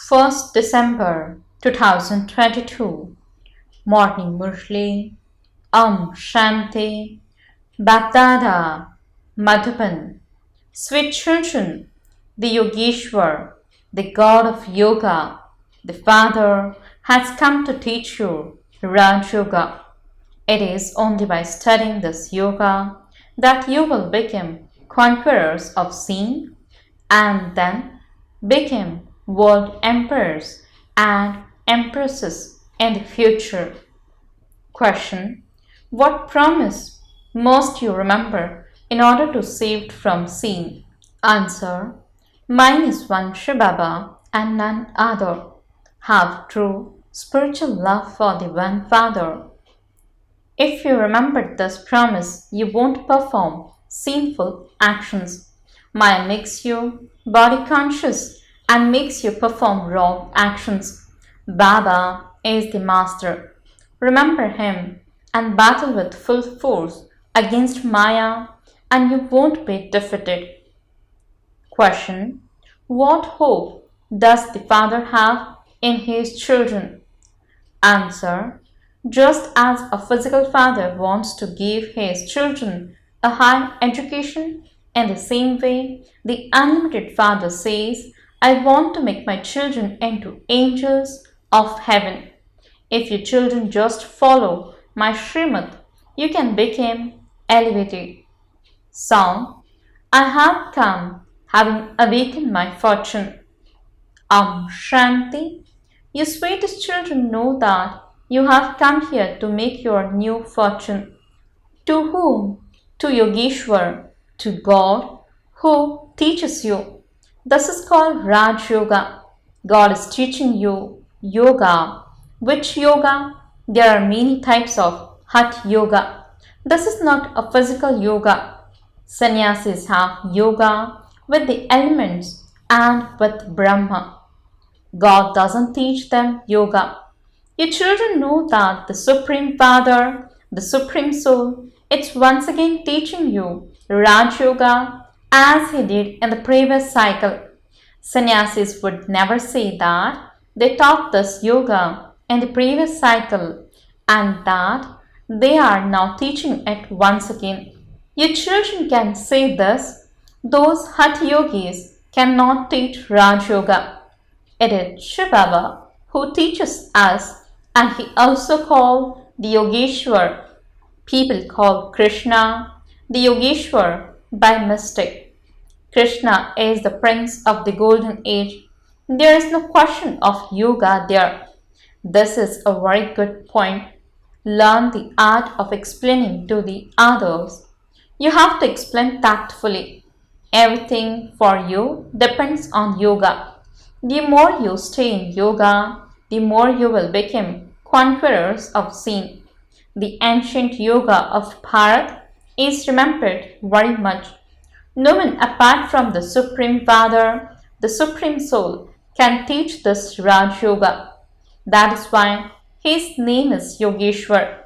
1st December 2022. Morning Murli. Shanti. BapDada. Madhuban. Sweet children, the Yogeshwar, the God of Yoga, the Father, has come to teach you Raj Yoga. It is only by studying this yoga that you will become conquerors of sin and then become world emperors and empresses in the future. Question: what promise must you remember in order to save from sin? Answer: mine is one shivbaba and none other. Have true spiritual love for the one Father. If you remember this promise, you won't perform sinful actions. Maya makes you body conscious and makes you perform wrong actions. Baba is the master. Remember him and battle with full force against Maya and you won't be defeated. Question: what hope does the Father have in his children? Answer: just as a physical father wants to give his children a high education, in the same way, the unlimited Father says, I want to make my children into angels of heaven. If your children just follow my Srimad, you can become elevated. Song: I have come, having awakened my fortune. Shanti. You sweetest children know that you have come here to make your new fortune. To whom? To Yogeshwar, to God, who teaches you. This is called Raj Yoga. God is teaching you yoga. Which yoga? There are many types of Hatha yoga. This is not a physical yoga. Sannyasis have yoga with the elements and with Brahma. God doesn't teach them yoga. Your children know that the Supreme Father, the Supreme Soul, it's once again teaching you Raj Yoga as he did in the previous cycle. Sannyasis would never say that they taught this yoga in the previous cycle and that they are now teaching it once again. Your children can say this. Those Hatha yogis cannot teach Raj Yoga. It is shivbaba who teaches us, and he also called the Yogeshwar. People call Krishna the Yogeshwar by mistake. Krishna is the prince of the golden age. There is no question of yoga there. This is a very good point. Learn the art of explaining to the others. You have to explain tactfully. Everything for you depends on yoga. The more you stay in yoga, the more you will become conquerors of sin. The ancient yoga of Bharat is remembered very much. No one apart from the Supreme Father, the Supreme Soul, can teach this Raj Yoga. That is why his name is Yogeshwar.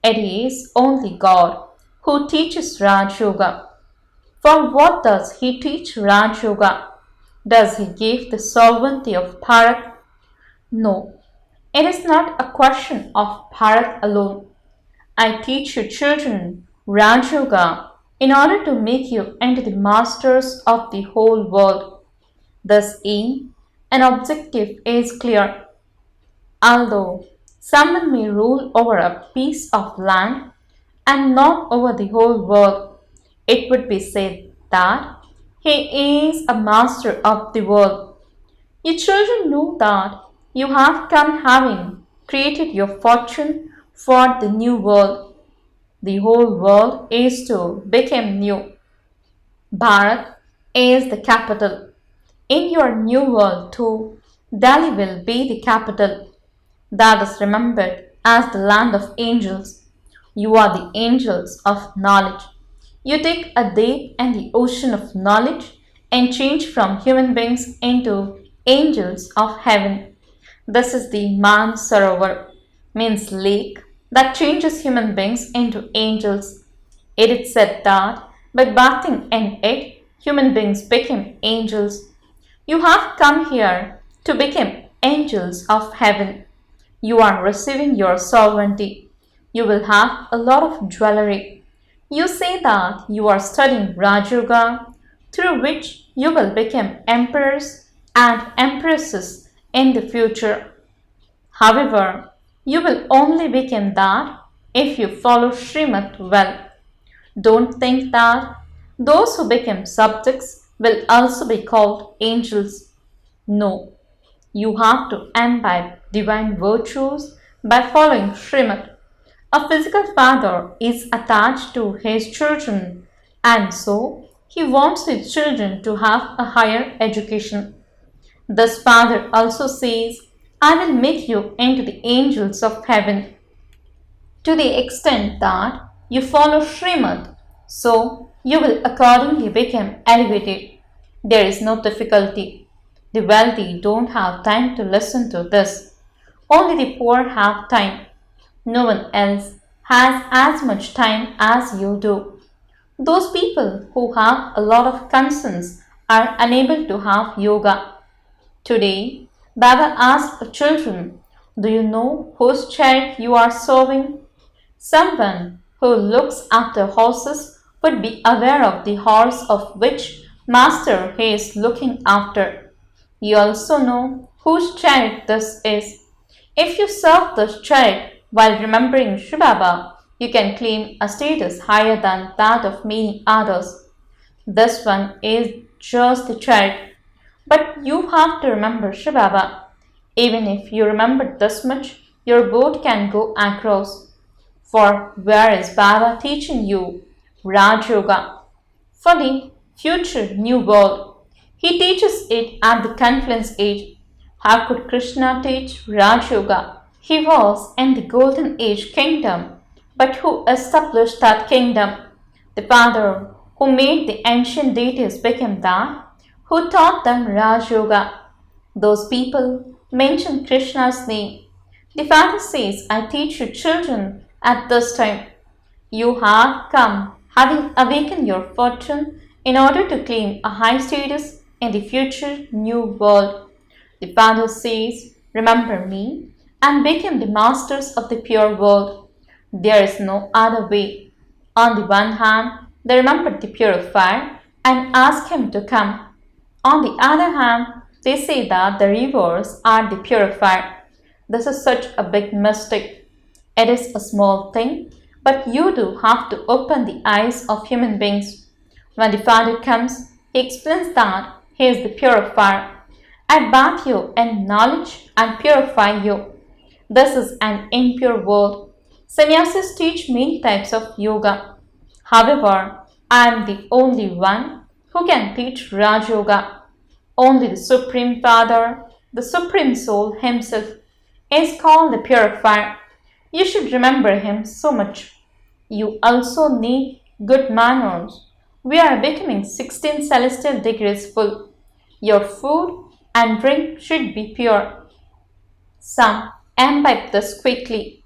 It is only God who teaches Raj Yoga. For what does he teach Raj Yoga? Does he give the sovereignty of Bharat? No, it is not a question of Bharat alone. I teach you children Raj Yoga in order to make you into the masters of the whole world. This aim and objective is clear. Although someone may rule over a piece of land and not over the whole world, it would be said that he is a master of the world. Your children know that you have come having created your fortune for the new world. The whole world is to become new. Bharat is the capital. In your new world too, Delhi will be the capital. That is remembered as the land of angels. You are the angels of knowledge. You take a dip in the ocean of knowledge and change from human beings into angels of heaven. This is the Man Sarovar, means lake, that changes human beings into angels. It is said that by bathing in it, human beings become angels. You have come here to become angels of heaven. You are receiving your sovereignty. You will have a lot of jewelry. You say that you are studying Raj Yoga, through which you will become emperors and empresses in the future. However, you will only become that if you follow Srimad well. Don't think that those who become subjects will also be called angels. No, you have to imbibe divine virtues by following Srimad. A physical father is attached to his children, and so he wants his children to have a higher education. This father also says, I will make you into the angels of heaven. To the extent that you follow Srimad, so you will accordingly become elevated. There is no difficulty. The wealthy don't have time to listen to this. Only the poor have time. No one else has as much time as you do. Those people who have a lot of concerns are unable to have yoga. Today, Baba asked children, do you know whose chariot you are serving? Someone who looks after horses would be aware of the horse of which master he is looking after. You also know whose chariot this is. If you serve this chariot while remembering shivbaba, you can claim a status higher than that of many others. This one is just the chariot, but you have to remember shivbaba. Even if you remember this much, your boat can go across. For where is Baba teaching you? Raj Yoga. For the future new world. He teaches it at the confluence age. How could Krishna teach Raj Yoga? He was in the golden age kingdom. But who established that kingdom? The father who made the ancient deities become that, who taught them Raj Yoga. Those people mention Krishna's name. The father says, I teach you children at this time. You have come having awakened your fortune in order to claim a high status in the future new world. The father says, remember me and become the masters of the pure world. There is no other way. On the one hand, they remember the purifier and ask him to come. On the other hand, they say that the rivers are the purifier. This is such a big mistake. It is a small thing, but you do have to open the eyes of human beings. When the Father comes, he explains that he is the purifier. I bathe you in knowledge and purify you. This is an impure world. Sannyasis teach many types of yoga. However, I am the only one who can teach Raj Yoga. Only the Supreme Father, the Supreme Soul himself, is called the purifier. You should remember him so much. You also need good manners. We are becoming 16 celestial degrees full. Your food and drink should be pure. Some imbibe this quickly.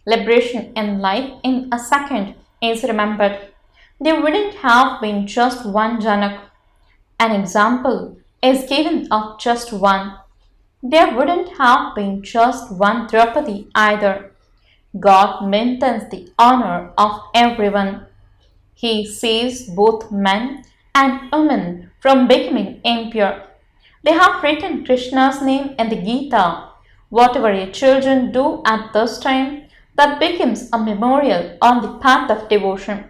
Liberation in life in a second is remembered. There wouldn't have been just one Janak. An example is given of just one. There wouldn't have been just one Draupadi either. God maintains the honor of everyone. He saves both men and women from becoming impure. They have written Krishna's name in the Gita. Whatever your children do at this time, that becomes a memorial on the path of devotion.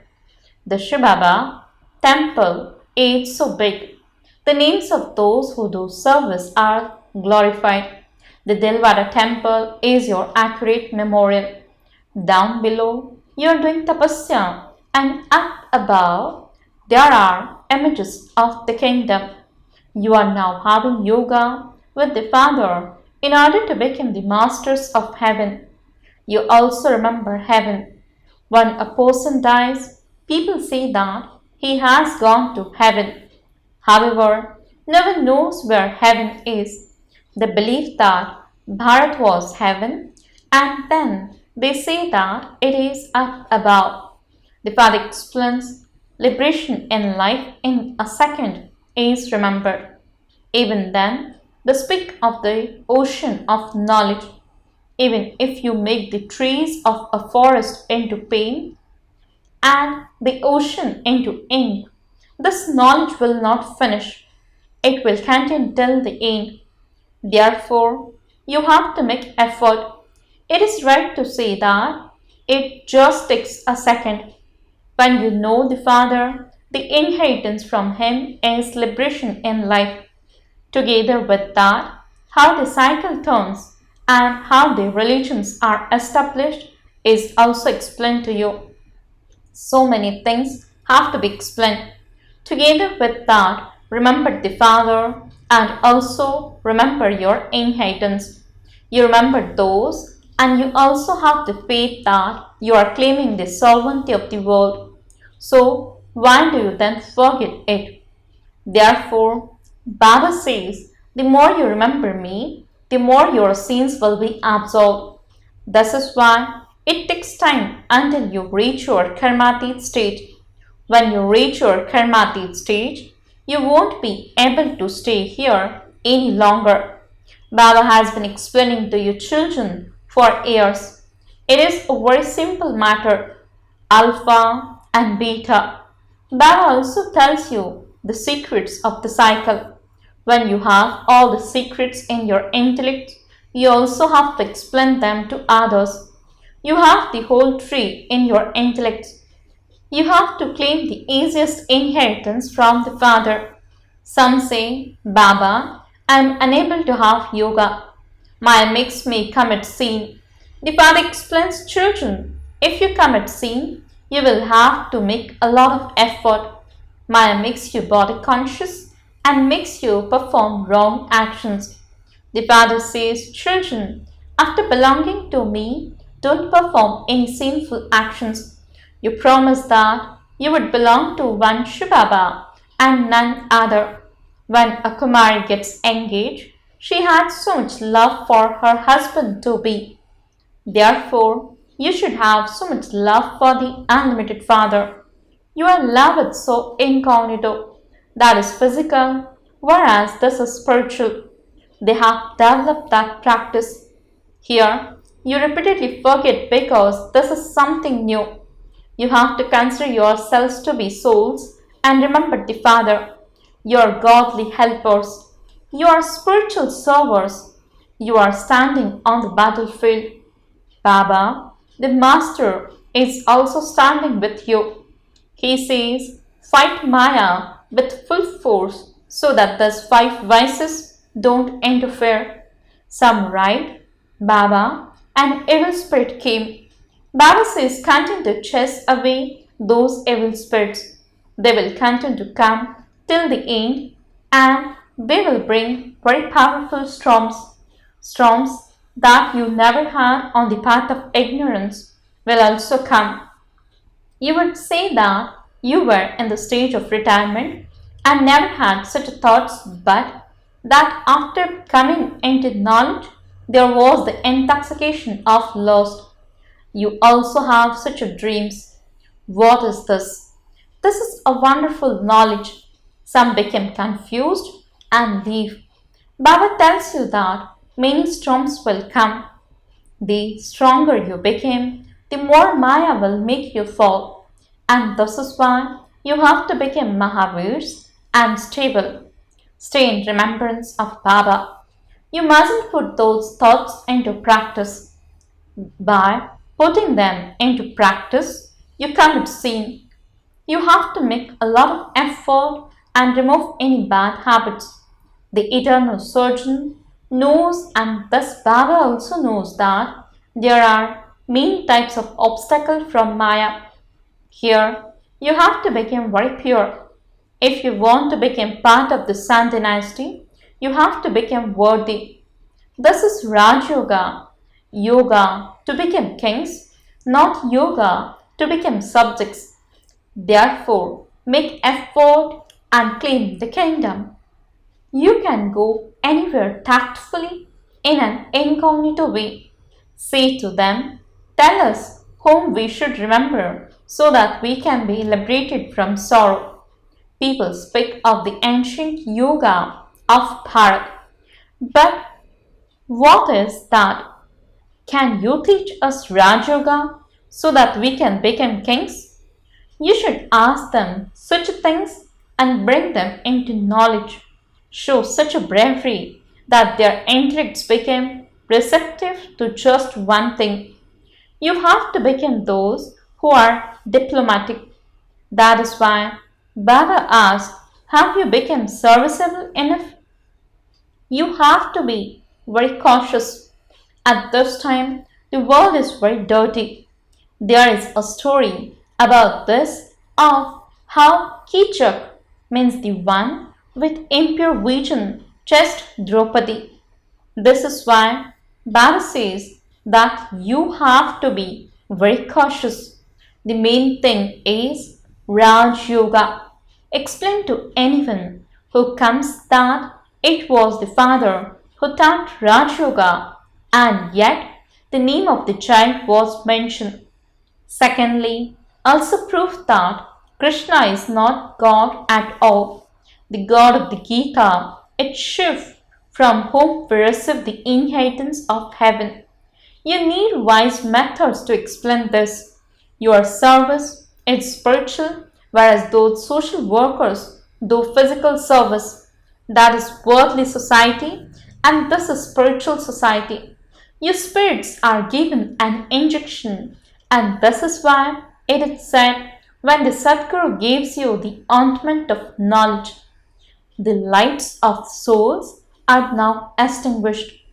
The shivbaba temple is so big. The names of those who do service are glorified. The Dilwara temple is your accurate memorial. Down below, you are doing tapasya, and up above, there are images of the kingdom. You are now having yoga with the Father in order to become the masters of heaven. You also remember heaven. When a person dies, people say that he has gone to heaven. However, no one knows where heaven is. They believe that Bharat was heaven, and then they say that it is up above. The Father explains, liberation in life in a second is remembered. Even then, They speak of the ocean of knowledge. Even if you make the trees of a forest into paint and the ocean into ink, this knowledge will not finish. It will continue till the end. Therefore, you have to make effort. It is right to say that it just takes a second. When you know the Father, the inheritance from Him is liberation in life. Together with that, how the cycle turns and how the religions are established is also explained to you. So many things have to be explained. Together with that, remember the Father and also remember your inheritance. You remember those and you also have the faith that you are claiming the sovereignty of the world. So, why do you then forget it? Therefore, Baba says, the more you remember me, the more your sins will be absolved. This is why it takes time until you reach your karmatit stage. When you reach your karmatit stage, you won't be able to stay here any longer. Baba has been explaining to you children for years. It is a very simple matter, alpha and beta. Baba also tells you the secrets of the cycle. When you have all the secrets in your intellect, you also have to explain them to others. You have the whole tree in your intellect. You have to claim the easiest inheritance from the Father. Some say, Baba, I am unable to have yoga. My mix may commit sin. The Father explains, children, if you commit sin, you will have to make a lot of effort. Maya makes you body conscious and makes you perform wrong actions. The Father says, children, after belonging to me, don't perform any sinful actions. You promise that you would belong to one shivbaba and none other. When a Kumari gets engaged, she had so much love for her husband to be. Therefore, you should have so much love for the unlimited Father. You are loved so incognito, that is physical, whereas this is spiritual. They have developed that practice. Here, you repeatedly forget because this is something new. You have to consider yourselves to be souls and remember the Father, your godly helpers, your spiritual servers. You are standing on the battlefield. Baba, the Master, is also standing with you. He says, fight Maya with full force so that these 5 vices don't interfere. Some write, Baba, an evil spirit came. Baba says, continue to chase away those evil spirits. They will continue to come till the end and they will bring very powerful storms. Storms that you never had on the path of ignorance will also come. You would say that you were in the stage of retirement and never had such thoughts, but that after coming into knowledge, there was the intoxication of lust. You also have such dreams. What is this? This is a wonderful knowledge. Some become confused and leave. Baba tells you that many storms will come. The stronger you become, the more Maya will make you fall. And this is why you have to become Mahavirs and stable. Stay in remembrance of Baba. You mustn't put those thoughts into practice. By putting them into practice, you commit sin. You have to make a lot of effort and remove any bad habits. The eternal surgeon knows, and thus Baba also knows, that there are many types of obstacles from Maya. Here, you have to become very pure. If you want to become part of the Sun dynasty, you have to become worthy. This is Raj Yoga, yoga to become kings, not yoga to become subjects. Therefore, make effort and claim the kingdom. You can go anywhere tactfully in an incognito way. Say to them, tell us whom we should remember so that we can be liberated from sorrow. People speak of the ancient yoga of Bharat. But what is that? Can you teach us Raj Yoga so that we can become kings? You should ask them such things and bring them into knowledge. Show such a bravery that their intellects become receptive to just one thing. You have to become those who are diplomatic. That is why Baba asked, have you become serviceable enough? You have to be very cautious. At this time, the world is very dirty. There is a story about this of how Kichak means the one with impure vision chased Draupadi. This is why Baba says that you have to be very cautious. The main thing is Raj Yoga. Explain to anyone who comes that it was the father who taught Raj Yoga, and yet the name of the child was mentioned. Secondly, also prove that Krishna is not God at all. The God of the Gita is Shiv, from whom we receive the inheritance of heaven. You need wise methods to explain this. Your service is spiritual, whereas those social workers do physical service. That is worldly society, and this is spiritual society. Your spirits are given an injection, and this is why it is said when the Sadguru gives you the ointment of knowledge, the lights of souls are now extinguished.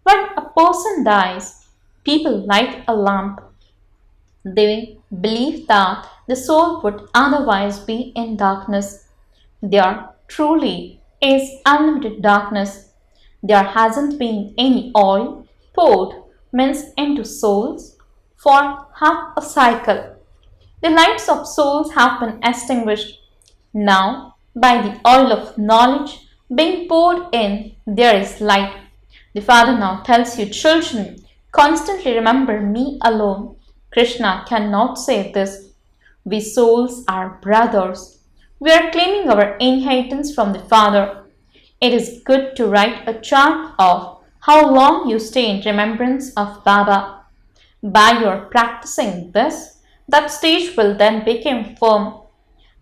When a person dies, people light a lamp. They believe that the soul would otherwise be in darkness. There truly is unlimited darkness. There hasn't been any oil poured means into souls for half a cycle. The lights of souls have been extinguished. Now, by the oil of knowledge being poured in, there is light. The Father now tells you, children, constantly remember me alone. Krishna cannot say this. We souls are brothers. We are claiming our inheritance from the Father. It is good to write a chart of how long you stay in remembrance of Baba. By your practicing this, that stage will then become firm.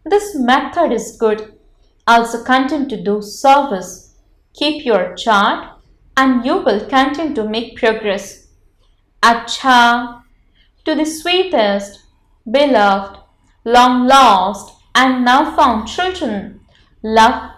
This method is good. Also continue to do service. Keep your chart and you will continue to make progress. Acha, to the sweetest, beloved, long lost and now found children, love,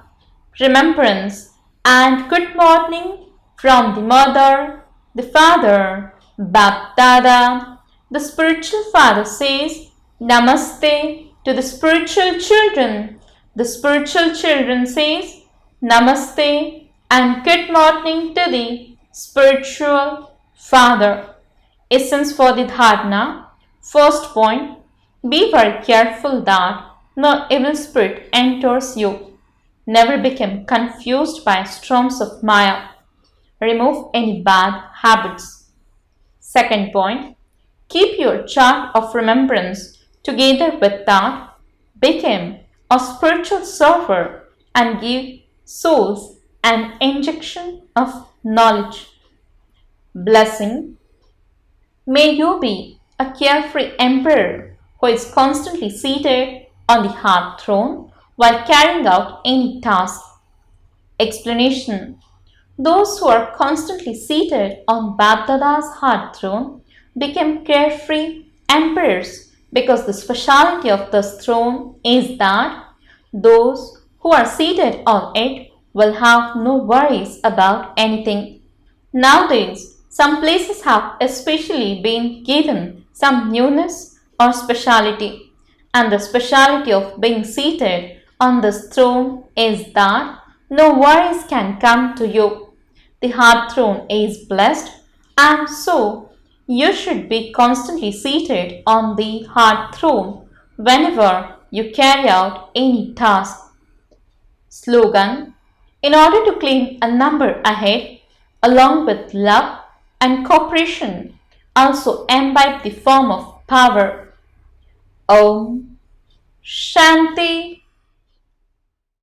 remembrance and good morning from the mother, the father, BapDada. The spiritual father says Namaste to the spiritual children. The spiritual children says Namaste and good morning to the spiritual father. Essence for the dharana. First point, be very careful that no evil spirit enters you. Never become confused by storms of Maya. Remove any bad habits. Second point, keep your chart of remembrance. Together with that, become a spiritual server and give souls an injection of knowledge. Blessing. May you be a carefree emperor who is constantly seated on the heart throne while carrying out any task. Explanation. Those who are constantly seated on BapDada's heart throne become carefree emperors because the speciality of this throne is that those who are seated on it will have no worries about anything. Nowadays, some places have especially been given some newness or speciality, and the speciality of being seated on this throne is that no worries can come to you. The heart throne is blessed, and so you should be constantly seated on the heart throne whenever you carry out any task. Slogan. In order to claim a number ahead, along with love and cooperation, also imbibe the form of power. Om Shanti